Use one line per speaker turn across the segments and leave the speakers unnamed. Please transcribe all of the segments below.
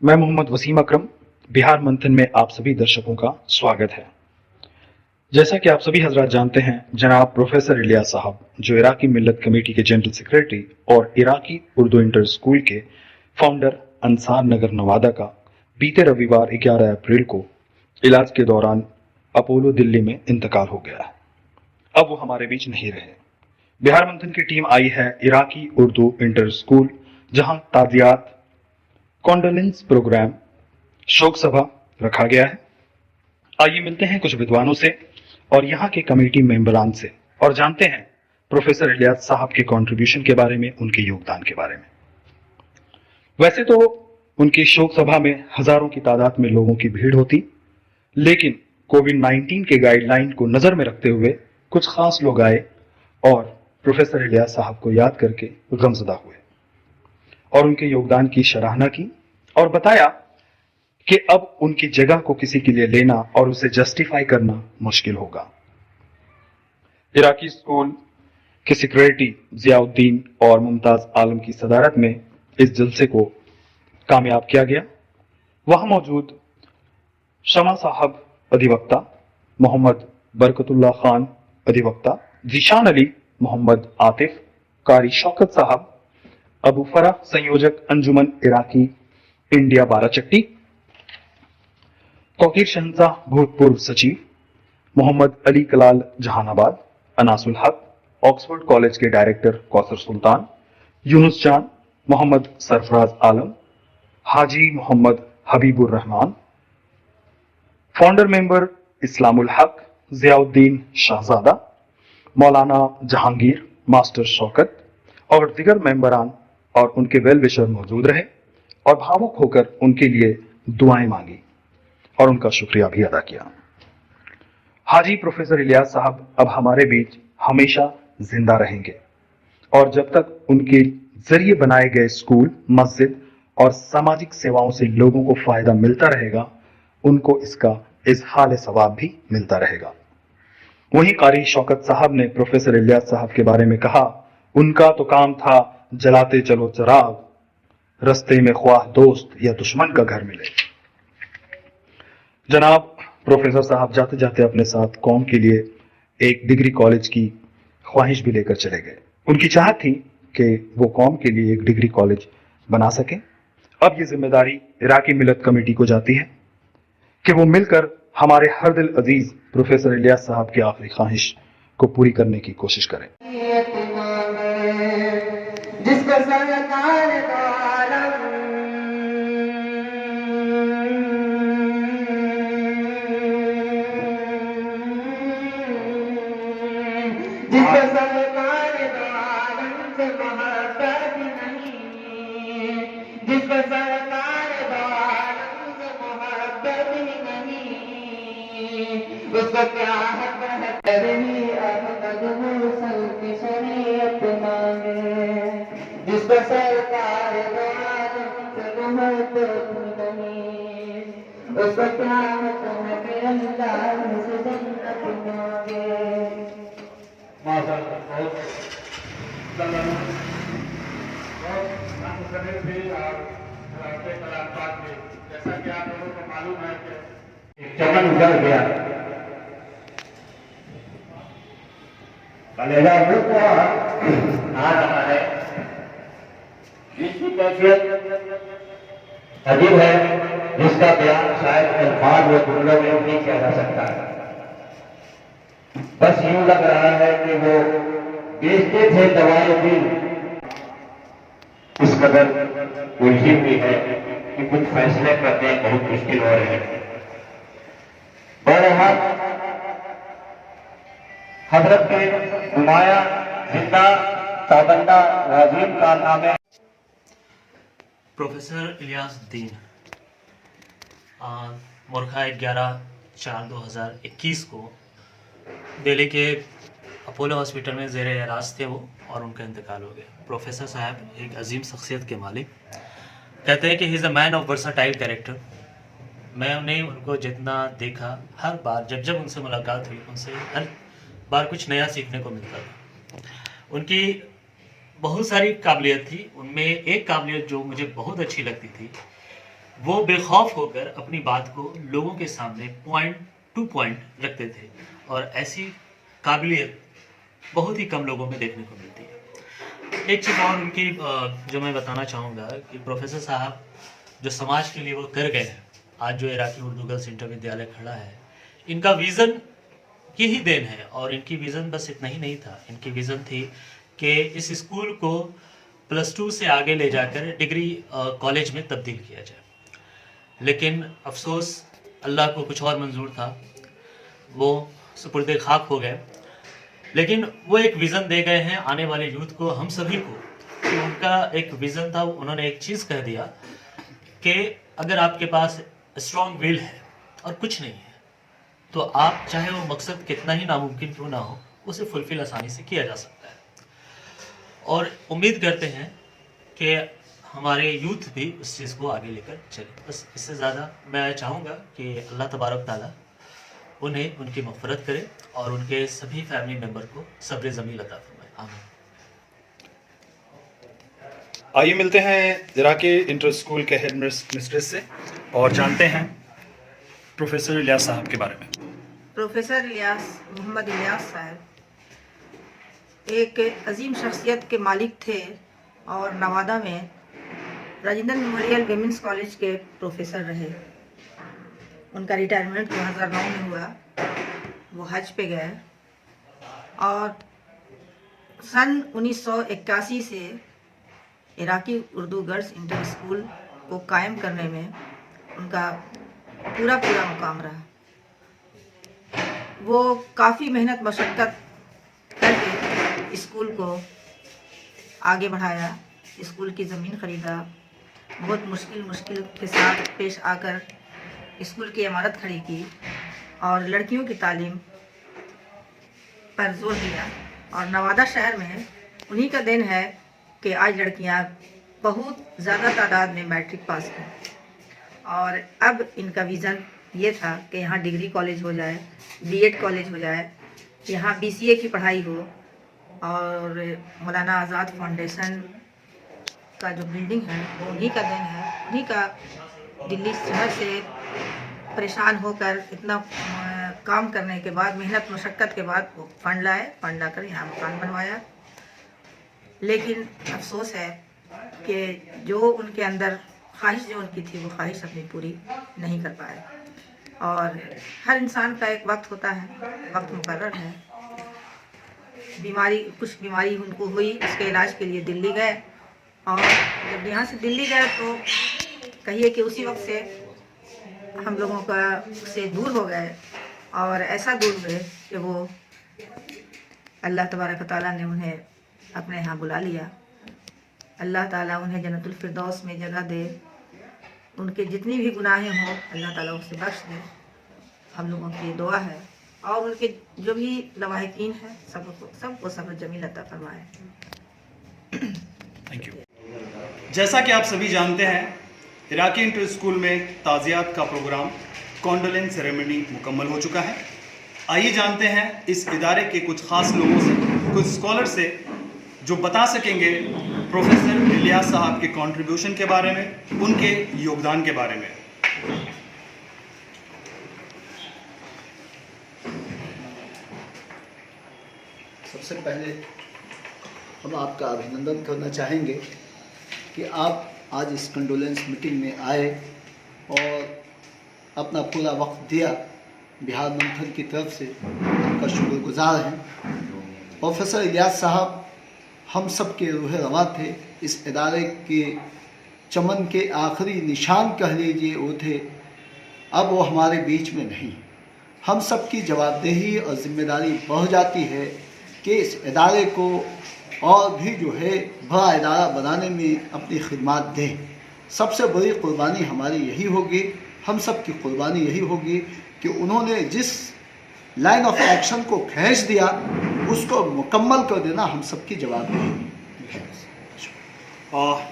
मैं मोहम्मद वसीम अकरम, बिहार मंथन में आप सभी दर्शकों का स्वागत है। जैसा कि आप सभी हजरात जानते हैं, जनाब प्रोफेसर इलियास साहब, जो इराकी मिल्लत कमेटी के जनरल सेक्रेटरी और इराकी उर्दू इंटर स्कूल के फाउंडर अंसार नगर नवादा का बीते रविवार 11 अप्रैल को इलाज के दौरान अपोलो दिल्ली में इंतकाल हो गया है। अब वो हमारे बीच नहीं रहे। बिहार मंथन की टीम आई है इराकी उर्दू इंटर स्कूल, जहां ताजियात, कॉन्डोलेंस प्रोग्राम, शोक सभा रखा गया है। आइए मिलते हैं कुछ विद्वानों से और यहाँ के कमेटी मेंबरान से और जानते हैं प्रोफेसर इलियास साहब के कंट्रीब्यूशन के बारे में, उनके योगदान के बारे में। वैसे तो उनकी शोक सभा में हजारों की तादाद में लोगों की भीड़ होती, लेकिन कोविड-19 के गाइडलाइन को नजर में रखते हुए कुछ खास लोग आए और प्रोफेसर इलियास साहब को याद करके गमजदा हुए और उनके योगदान की सराहना की और बताया कि अब उनकी जगह को किसी के लिए लेना और उसे जस्टिफाई करना मुश्किल होगा। इराकी स्कूल के सेक्रेटरी जियाउद्दीन और मुमताज आलम की सदारत में इस जलसे को कामयाब किया गया। वहां मौजूद शमा साहब अधिवक्ता, मोहम्मद बरकतुल्लाह खान अधिवक्ता, जीशान अली, मोहम्मद आतिफ, कारी शौकत साहब, अबू फरा संयोजक अंजुमन इराकी इंडिया बाराचट्टी, कोकीर शहनशाह भूतपूर्व सचिव, मोहम्मद अली कलाल जहानाबाद, अनासुल हक, ऑक्सफोर्ड कॉलेज के डायरेक्टर कौसर सुल्तान, यूनुस जान, मोहम्मद सरफराज आलम, हाजी मोहम्मद हबीबुर रहमान, फाउंडर मेंबर इस्लामुल हक, जियाउद्दीन शाहजादा, मौलाना जहांगीर, मास्टर शौकत और दिगर मेंबरान और उनके वेल विशर मौजूद रहे और भावुक होकर उनके लिए दुआएं मांगी और उनका शुक्रिया भी अदा किया। हाजी प्रोफेसर इलियास साहब अब हमारे बीच हमेशा जिंदा रहेंगे और जब तक उनके जरिए बनाए गए स्कूल, मस्जिद और सामाजिक सेवाओं से लोगों को फायदा मिलता रहेगा, उनको इसका इज़हार सवाब भी मिलता रहेगा। वहीं कारी शौकत साहब ने प्रोफेसर इलियास साहब के बारे में कहा, उनका तो काम था जलाते चलो चिराग, रस्ते में ख्वाह दोस्त या दुश्मन का घर मिले। जनाब प्रोफेसर साहब जाते जाते अपने साथ कौम के लिए एक डिग्री कॉलेज की ख्वाहिश भी लेकर चले गए। उनकी चाहत थी कि वो कौम के लिए एक डिग्री कॉलेज बना सके। अब ये जिम्मेदारी इराकी मिलत कमेटी को जाती है कि वो मिलकर हमारे हर दिल अजीज प्रोफेसर इलियास साहब की आखिरी ख्वाहिश को पूरी करने की कोशिश करें।
उसका क्या हक है शरीयत मांगे, जिसको सरकार नहीं, उसका क्या हक है कि अल्लाह से जन्नत मांगे।
जैसा कि आप लोगों को मालूम है कि चमन उतर गया, कलेजा मुल्क आ रहा है, जिसकी कैफियत अजीब है, जिसका बयान शायद अल्फाज व जुमलों में नहीं किया जा सकता है। बस यूं लग रहा है कि वो बेचते थे दवाई भी इस कदर उलझी हुई है कि कुछ फैसले करने बहुत मुश्किल हो रहे हैं। बहरहाल हजरत के नुमाया जिंदा ताबंदा राजीव का नाम है
प्रोफेसर इलियास दीन मुरखा 11/4/2021 को दिल्ली के अपोलो हॉस्पिटल में ज़ेर इलाज थे वो, और उनका इंतकाल हो गया। प्रोफेसर साहब एक अजीम शख्सियत के मालिक, कहते हैं कि he is a man of versatile character. मैं उनको जितना देखा, हर बार जब जब उनसे मुलाकात हुई, उनसे हर बार कुछ नया सीखने को मिलता था। उनकी बहुत सारी काबिलियत थी, उनमें एक काबिलियत जो मुझे बहुत अच्छी लगती थी वो बेखौफ होकर अपनी बात को लोगों के सामने पॉइंट टू पॉइंट रखते थे, और ऐसी काबिलियत बहुत ही कम लोगों में देखने को मिलती है। एक चीज़ और उनकी जो मैं बताना चाहूँगा कि प्रोफेसर साहब जो समाज के लिए वो कर गए हैं, आज जो इराकी उर्दू गर्ल्स इंटर विद्यालय खड़ा है, इनका विज़न की ही देन है। और इनकी विज़न बस इतना ही नहीं था, इनकी विज़न थी कि इस स्कूल को +2 से आगे ले जाकर डिग्री कॉलेज में तब्दील किया जाए। लेकिन अफसोस अल्लाह को कुछ और मंजूर था, वो सुपुर्दे खाक हो गए। लेकिन वो एक विज़न दे गए हैं आने वाले यूथ को, हम सभी को, कि उनका एक विज़न था। उन्होंने एक चीज़ कह दिया कि अगर आपके पास स्ट्रॉन्ग विल है और कुछ नहीं है, तो आप चाहे वो मकसद कितना ही नामुमकिन क्यों ना हो, उसे फुलफिल आसानी से किया जा सकता है। और उम्मीद करते हैं कि हमारे यूथ भी उस चीज़ को आगे लेकर चले। बस इससे ज़्यादा मैं चाहूँगा कि अल्लाह तबारक ताला उन्हें उनकी मग़फ़िरत करे और उनके सभी फैमिली मेम्बर को सब्र ज़मील अता फरमाए। आमीन।
आइए मिलते हैं इराकी इंटर स्कूल के हेड मिस्ट्रेस से और जानते हैं प्रोफेसर इलियास साहब के बारे में।
प्रोफेसर इलियास मोहम्मद इलियास साहब एक अजीम शख्सियत के मालिक थे और नवादा में राजेंद्र मेमोरियल विमेंस कॉलेज के प्रोफेसर रहे। उनका रिटायरमेंट 2009 में हुआ। वो हज पे गए और सन 1981 से Iraqi Urdu girls inter school को कायम करने में उनका पूरा मुकाम रहा। वो काफ़ी मेहनत मशक्क़त करके स्कूल को आगे बढ़ाया, स्कूल की ज़मीन ख़रीदा, बहुत मुश्किल के साथ पेश आकर स्कूल की इमारत खड़ी की और लड़कियों की तालीम पर जोर दिया। और नवादा शहर में उन्हीं का देन है कि आज लड़कियां बहुत ज़्यादा तादाद में मैट्रिक पास हैं। और अब इनका विज़न ये था कि यहाँ डिग्री कॉलेज हो जाए, बीएड कॉलेज हो जाए, यहाँ बीसीए की पढ़ाई हो। और मौलाना आज़ाद फाउंडेशन का जो बिल्डिंग है वो उन्हीं का देन है। उन्हीं का दिल्ली शहर से परेशान होकर इतना काम करने के बाद, मेहनत मशक्क़त के बाद वो फंड लाकर यहाँ मकान बनवाया। लेकिन अफसोस है कि जो उनके अंदर ख्वाहिश जो उनकी थी वो ख्वाहिश अपनी पूरी नहीं कर पाए। और हर इंसान का एक वक्त होता है, वक्त मुकर्रर है। कुछ बीमारी उनको हुई, उसके इलाज के लिए दिल्ली गए और जब यहाँ से दिल्ली गए तो कहिए कि उसी वक्त से हम लोगों का से दूर हो गए। और ऐसा दूर हुए कि वो अल्लाह तबारक ताला ने उन्हें अपने यहाँ बुला लिया। अल्लाह ताला उन्हें जन्नतुल फिरदौस में जगह दे, उनके जितनी भी गुनाहें हों अल्लाह ताला उसे बख्श दे, हम लोगों की दुआ है। और उनके जो भी लवाहिकीन हैं सबको सब्र जमील अता फरमाए।
Thank you. जैसा कि आप सभी जानते हैं, इराकी इंटर स्कूल में ताज़ियात का प्रोग्राम कॉन्डोलेंस सेरेमनी मुकम्मल हो चुका है। आइए जानते हैं इस इदारे के कुछ ख़ास लोगों से, कुछ स्कॉलर से, जो बता सकेंगे प्रोफेसर इलियास साहब के कंट्रीब्यूशन के बारे में, उनके योगदान के बारे में।
सबसे पहले हम आपका अभिनंदन करना चाहेंगे कि आप आज इस कंडोलेंस मीटिंग में आए और अपना पूरा वक्त दिया। बिहार मंथन की तरफ से आपका शुक्रगुजार हैं। प्रोफेसर इलियास साहब हम सब के रूह रवा थे। इस इदारे के चमन के आखिरी निशान कह लीजिए वो थे। अब वो हमारे बीच में नहीं। हम सब की जवाबदेही और जिम्मेदारी बढ़ जाती है कि इस इदारे को और भी जो है बड़ा इदारा बनाने में अपनी खिदमत दें। सबसे बड़ी कुर्बानी हमारी यही होगी, हम सब की कुर्बानी यही होगी कि उन्होंने जिस लाइन ऑफ एक्शन को खींच दिया उसको मुकम्मल कर देना हम सब की जवाबदेही है।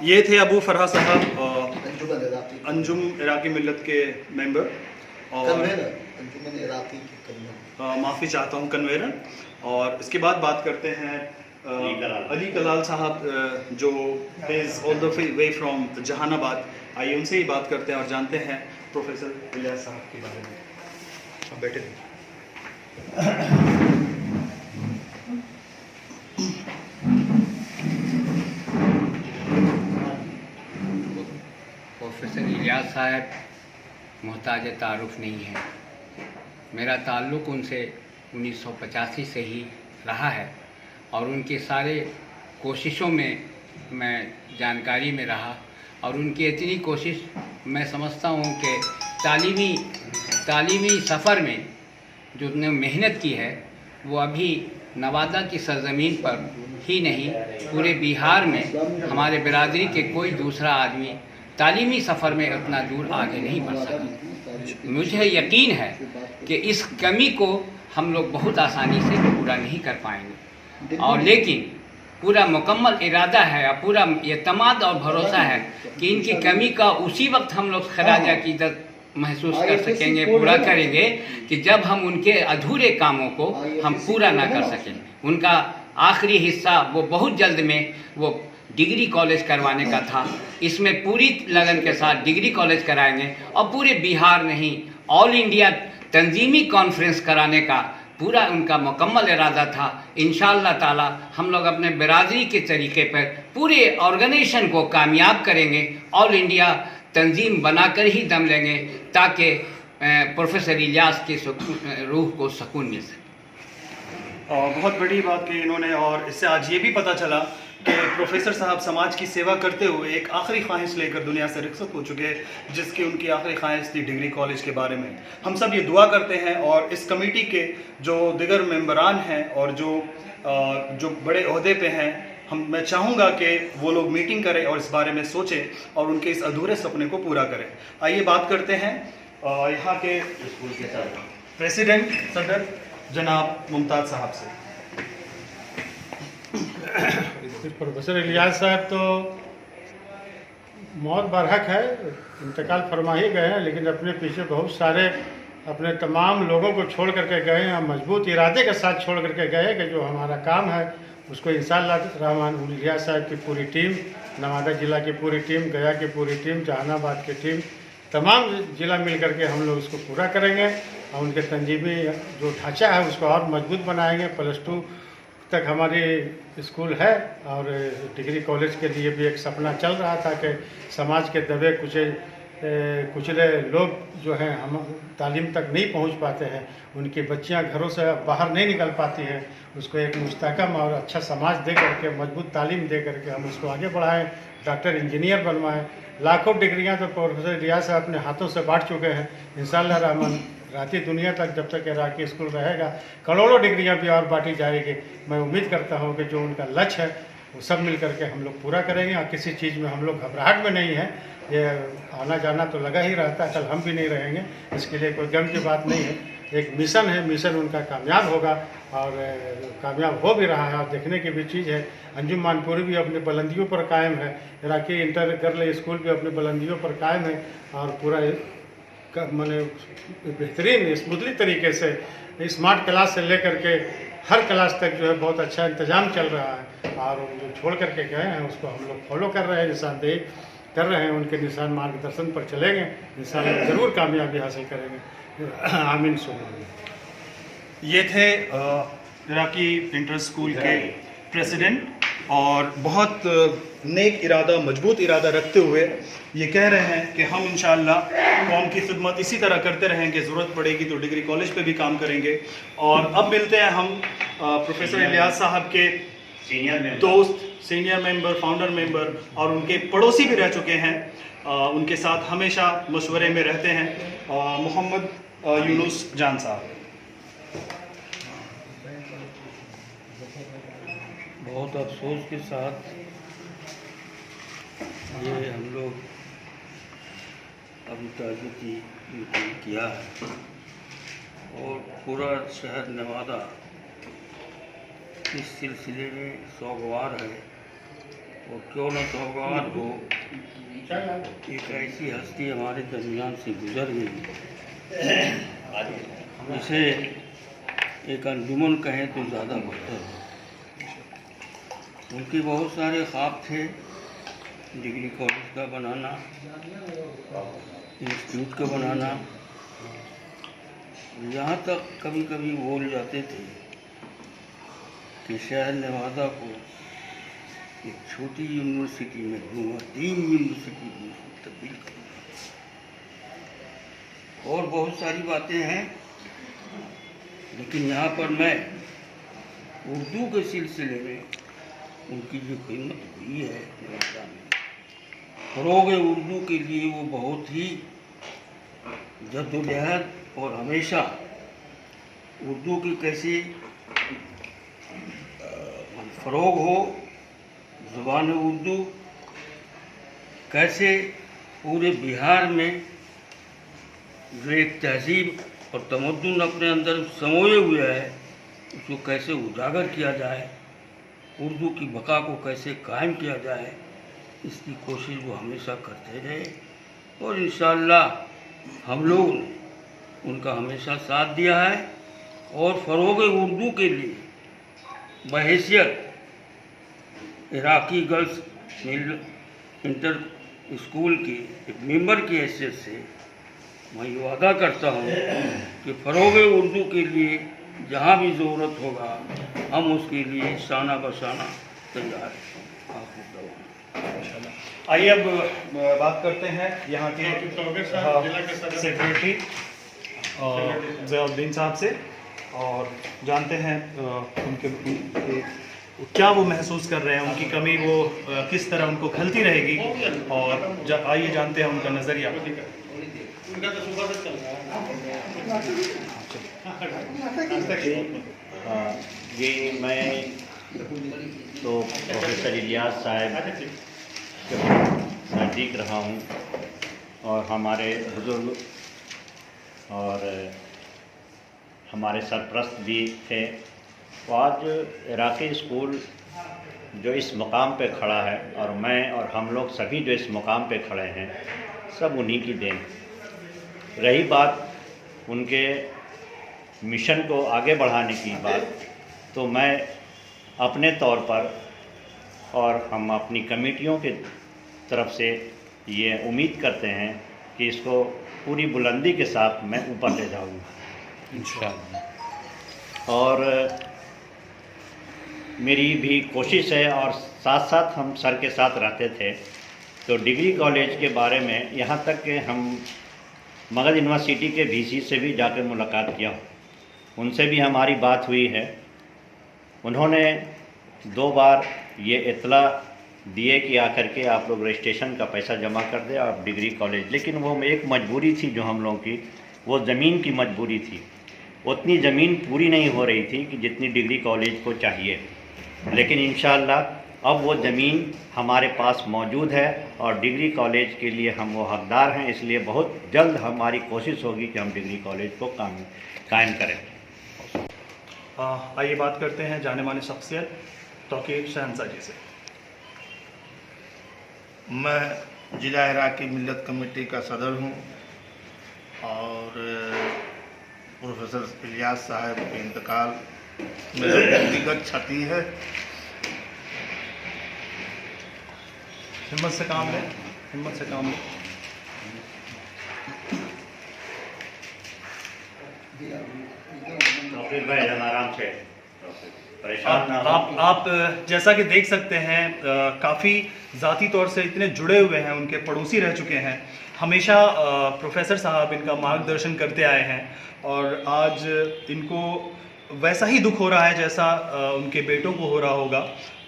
ये थे अबू फरहा साहब,
अंजुम
इराकी मिल्लत के मेंबर और
अंजुमन इराकी के कन्वीनर,
माफ़ी चाहता हूँ कन्वेनर। और इसके बाद बात करते हैं अली कलाल साहब, जो is all the way from Jehanabad आइए उनसे ही बात करते हैं और जानते हैं प्रोफेसर इलियास साहब के बारे में। आप बैठे रहिए।
प्रोफेसर इलियास साहब मोहताज तारुफ नहीं है। मेरा ताल्लुक़ उनसे 1985 से ही रहा है और उनके सारे कोशिशों में मैं जानकारी में रहा और उनकी इतनी कोशिश मैं समझता हूँ कि तालीमी सफ़र में जो उन्होंने मेहनत की है वो अभी नवादा की सरज़मीन पर ही नहीं पूरे बिहार में हमारे बिरादरी के कोई दूसरा आदमी तालीमी सफ़र में उतना दूर आगे नहीं बढ़ सका। मुझे यकीन है कि इस कमी को हम लोग बहुत आसानी से पूरा नहीं कर पाएंगे और लेकिन पूरा मुकम्मल इरादा है और पूरा एतमाद और भरोसा है कि इनकी कमी का उसी वक्त हम लोग खराज अक़ीदत महसूस कर सकेंगे, पूरा करेंगे कि जब हम उनके अधूरे कामों को हम पूरा ना कर सकें। उनका आखिरी हिस्सा वो बहुत जल्द में वो डिग्री कॉलेज करवाने का था, इसमें पूरी लगन के साथ डिग्री कॉलेज कराएंगे और पूरे बिहार नहीं ऑल इंडिया तंजीमी कॉन्फ्रेंस कराने का पूरा उनका मुकम्मल इरादा था। इंशाअल्लाह ताला हम लोग अपने बिरादरी के तरीके पर पूरे ऑर्गेनाइजेशन को कामयाब करेंगे, ऑल इंडिया तंजीम बनाकर ही दम लेंगे ताकि प्रोफेसर इलियास की रूह को सुकून मिल सके।
बहुत बड़ी बात की इन्होंने, और इससे आज ये भी पता चला कि प्रोफेसर साहब समाज की सेवा करते हुए एक आखिरी ख्वाहिश लेकर दुनिया से रुखसत हो चुके, जिसकी उनकी आखिरी ख्वाहिश थी डिग्री कॉलेज के बारे में। हम सब ये दुआ करते हैं और इस कमेटी के जो दिगर मेंबरान हैं और जो बड़े ओहदे पे हैं, मैं चाहूँगा कि वो लोग मीटिंग करें और इस बारे में सोचें और उनके इस अधूरे सपने को पूरा करें। आइए बात करते हैं यहाँ के स्कूल के प्रेसिडेंट सदर जनाब मुमताज़ साहब से।
प्रोफेसर इलियास साहब तो मौत बरहक है, इंतकाल फरमा ही गए हैं, लेकिन अपने पीछे बहुत सारे अपने तमाम लोगों को छोड़ करके गए हैं, मजबूत इरादे के साथ छोड़ करके गए कि जो हमारा काम है उसको इंशाअल्लाह रहमान इलियास साहब की पूरी टीम, नवादा ज़िला की पूरी टीम, गया की पूरी टीम, जहानाबाद की टीम, तमाम ज़िला मिल करके हम लोग इसको पूरा करेंगे और उनके तंजीमी जो ढांचा है उसको और मजबूत बनाएंगे। +2 तक हमारी स्कूल है और डिग्री कॉलेज के लिए भी एक सपना चल रहा था कि समाज के दबे कुचले लोग जो हैं हम तालीम तक नहीं पहुंच पाते हैं, उनकी बच्चियां घरों से बाहर नहीं निकल पाती हैं, उसको एक मुस्तहकम और अच्छा समाज दे करके, मजबूत तालीम दे करके हम उसको आगे बढ़ाएं, डॉक्टर इंजीनियर बनवाएं। लाखों डिग्रियां तो प्रोफेसर इलियास साहब अपने हाथों से बांट चुके हैं। इंशाअल्लाह रहमान राती दुनिया तक जब तक इराकी स्कूल रहेगा करोड़ों डिग्रियां भी और बांटी जाएगी। मैं उम्मीद करता हूं कि जो उनका लक्ष्य है वो सब मिल करके हम लोग पूरा करेंगे और किसी चीज़ में हम लोग घबराहट में नहीं है। ये आना जाना तो लगा ही रहता है, कल हम भी नहीं रहेंगे, इसके लिए कोई गम की बात नहीं है। एक मिशन है, मिशन उनका कामयाब होगा और कामयाब हो भी रहा है और देखने की भी चीज़ है। अंजुम मानपुरी भी अपनी बुलंदियों पर कायम है, इराकी इंटर गर्ल स्कूल भी अपनी बुलंदियों पर कायम है और पूरा मैंने बेहतरीन स्मूथली तरीके से स्मार्ट क्लास से लेकर के हर क्लास तक जो है बहुत अच्छा इंतज़ाम चल रहा है और जो छोड़ करके गए हैं उसको हम लोग फॉलो कर रहे हैं, निशानदेही कर रहे हैं, उनके निशान मार्गदर्शन पर चलेंगे, इंशाअल्लाह ज़रूर कामयाबी हासिल करेंगे। आमीन सुबह।
ये थे इराकी इंटर स्कूल के प्रेसिडेंट और बहुत नेक इरादा, मजबूत इरादा रखते हुए ये कह रहे हैं कि हम इंशाअल्लाह कौम की खिदमत इसी तरह करते रहेंगे, ज़रूरत पड़ेगी तो डिग्री कॉलेज पे भी काम करेंगे। और अब मिलते हैं हम प्रोफेसर इलियास साहब के दोस्त, सीनियर मेंबर, फाउंडर मेंबर और उनके पड़ोसी भी रह चुके हैं, उनके साथ हमेशा मशवरे में रहते हैं, मोहम्मद यूनुस जान साहब।
बहुत अफसोस के साथ ये हम लोग अभी ताज़ी मीटिंग किया है और पूरा शहर नवादा इस सिलसिले में सोगवार है। और क्यों न सोगवार हो, एक ऐसी हस्ती हमारे दरमियान से गुजर गई, इसे एक अंजुमन कहें तो ज़्यादा बेहतर है। उनके बहुत सारे ख्वाब थे डिग्री कॉलेज का बनाना, इंस्टीट्यूट का बनाना। यहाँ तक कभी कभी बोल जाते थे कि शहर नेवादा को एक छोटी यूनिवर्सिटी में दूंगा, 3 यूनिवर्सिटी में तब्दील करूँगा। और बहुत सारी बातें हैं, लेकिन यहाँ पर मैं उर्दू के सिलसिले में उनकी जो खिदमत हुई है नेवादा में, फ़रोग़ उर्दू के लिए वो बहुत ही जद्दोजहद और हमेशा उर्दू की कैसे फ़रोग़ हो, ज़ुबान उर्दू कैसे पूरे बिहार में जो एक तहज़ीब और तमद्दुन अपने अंदर समोए हुए है, उसको कैसे उजागर किया जाए, उर्दू की बका को कैसे कायम किया जाए, इसकी कोशिश वो हमेशा करते रहे। और इंशाअल्लाह हम लोगों ने उनका हमेशा साथ दिया है। और फ़रोग़ उर्दू के लिए बहैसियत इराक़ी गर्ल्स इंटर स्कूल के एक मेंबर की हैसियत से मैं ये वादा करता हूँ कि फ़रोग़ उर्दू के लिए जहाँ भी ज़रूरत होगा हम उसके लिए शाना बशाना तैयार हैं।
आइए अब बात करते हैं यहाँ के सेक्रेटरी ज़याउद्दीन साहब से और जानते हैं उनके क्या वो महसूस कर रहे हैं, उनकी कमी वो किस तरह उनको खलती रहेगी। और आइए जानते हैं उनका नज़रिया।
जी, मैं तो प्रोफेसर इलियास साहब के नज़दीक रहा हूँ और हमारे बुज़ुर्ग और हमारे सरपरस्त भी थे। तो आज इराक़ी स्कूल जो इस मुकाम पे खड़ा है और मैं और हम लोग सभी जो इस मुकाम पे खड़े हैं, सब उन्हीं की देन। रही बात उनके मिशन को आगे बढ़ाने की बात, तो मैं अपने तौर पर और हम अपनी कमेटियों के तरफ से ये उम्मीद करते हैं कि इसको पूरी बुलंदी के साथ मैं ऊपर ले जाऊँगा इंशाअल्लाह। और मेरी भी कोशिश है और साथ साथ हम सर के साथ रहते थे। तो डिग्री कॉलेज के बारे में यहाँ तक कि हम मगध यूनिवर्सिटी के वीसी से भी जाकर मुलाकात किया, उनसे भी हमारी बात हुई है। उन्होंने 2 बार ये इत्तला दिए कि आकर के आप लोग रजिस्ट्रेशन का पैसा जमा कर दें आप डिग्री कॉलेज, लेकिन वो एक मजबूरी थी जो हम लोगों की, वो ज़मीन की मजबूरी थी। उतनी ज़मीन पूरी नहीं हो रही थी कि जितनी डिग्री कॉलेज को चाहिए, लेकिन इंशाअल्लाह अब वो ज़मीन हमारे पास मौजूद है और डिग्री कॉलेज के लिए हम वो हकदार हैं। इसलिए बहुत जल्द हमारी कोशिश होगी कि हम डिग्री कॉलेज को कायम करें।
आइए बात करते हैं जाने माने शख्सियत तौकीर शहनशाह जी से।
मैं जिला इराक़ी मिल्लत कमेटी का सदर हूँ और प्रोफेसर इलियास साहब के इंतकाल मेरा व्यक्तिगत क्षति है।
हिम्मत से काम लें, हिम्मत से काम लें।
आराम से परेशान ना हो।
आप जैसा कि देख सकते हैं काफ़ी ज़ाती तौर से इतने जुड़े हुए हैं, उनके पड़ोसी रह चुके हैं, हमेशा प्रोफेसर साहब इनका मार्गदर्शन करते आए हैं और आज इनको वैसा ही दुख हो रहा है जैसा उनके बेटों को हो रहा होगा।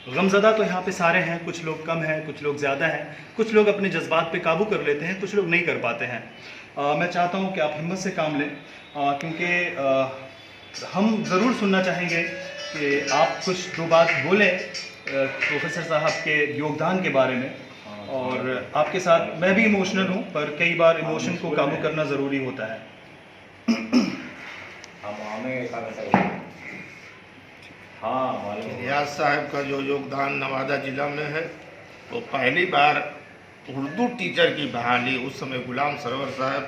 गमज़दा तो यहाँ पे सारे हैं, कुछ लोग कम हैं, कुछ लोग ज़्यादा हैं, कुछ लोग अपने जज्बात पे काबू कर लेते हैं, कुछ लोग नहीं कर पाते हैं। मैं चाहता हूँ कि आप हिम्मत से काम लें क्योंकि हम ज़रूर सुनना चाहेंगे कि आप कुछ 2 बात बोलें प्रोफेसर साहब के योगदान के बारे में। और आपके साथ मैं भी इमोशनल हूँ, पर कई बार इमोशन को काबू करना ज़रूरी होता है।
इलियास साहब का जो योगदान नवादा जिला में है, वो पहली बार उर्दू टीचर की बहाली, उस समय गुलाम सरवर साहब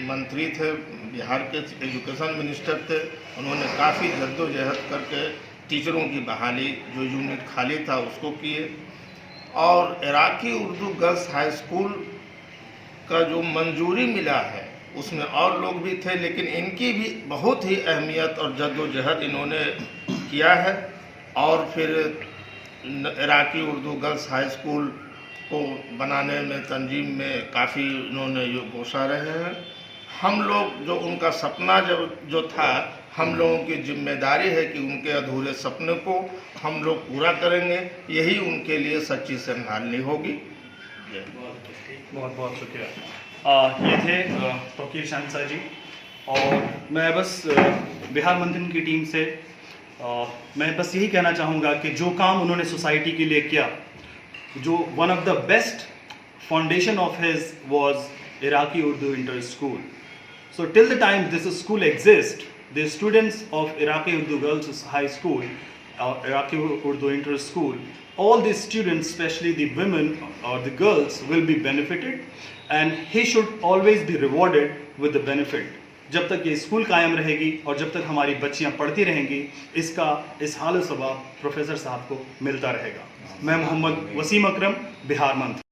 मंत्री थे, बिहार के एजुकेशन मिनिस्टर थे, उन्होंने काफ़ी जद्दोजहद करके टीचरों की बहाली, जो यूनिट खाली था उसको किए। और Iraqi Urdu girls high school का जो मंजूरी मिला है उसमें और लोग भी थे, लेकिन इनकी भी बहुत ही अहमियत और जद्दोजहद इन्होंने किया है और फिर Iraqi Urdu girls high school को बनाने में तंजीम में काफ़ी इन्होंने योगदान रहे हैं। हम लोग जो उनका सपना जो था, हम लोगों की जिम्मेदारी है कि उनके अधूरे सपने को हम लोग पूरा करेंगे, यही उनके लिए सच्ची श्रद्धांजलि होगी।
बहुत बहुत शुक्रिया। ये थे तौकीर शहनशाह जी, और मैं बस बिहार मंथन की टीम से मैं बस यही कहना चाहूँगा कि जो काम उन्होंने सोसाइटी के लिए किया, जो one of the best foundation of his was Iraqi Urdu inter school. So till the time this school exists, the students of Iraqi Urdu Girls High School, Iraqi Urdu Inter School, all these students, especially the women or the girls, will be benefited, and he should always be rewarded with the benefit. जब तक ये school कायम रहेगी और जब तक हमारी बच्चियां पढ़ती रहेंगी, इसका इस हाल सवाब प्रोफेसर साहब को मिलता रहेगा. मैं मोहम्मद वसीम अकरम, बिहार मंत्री.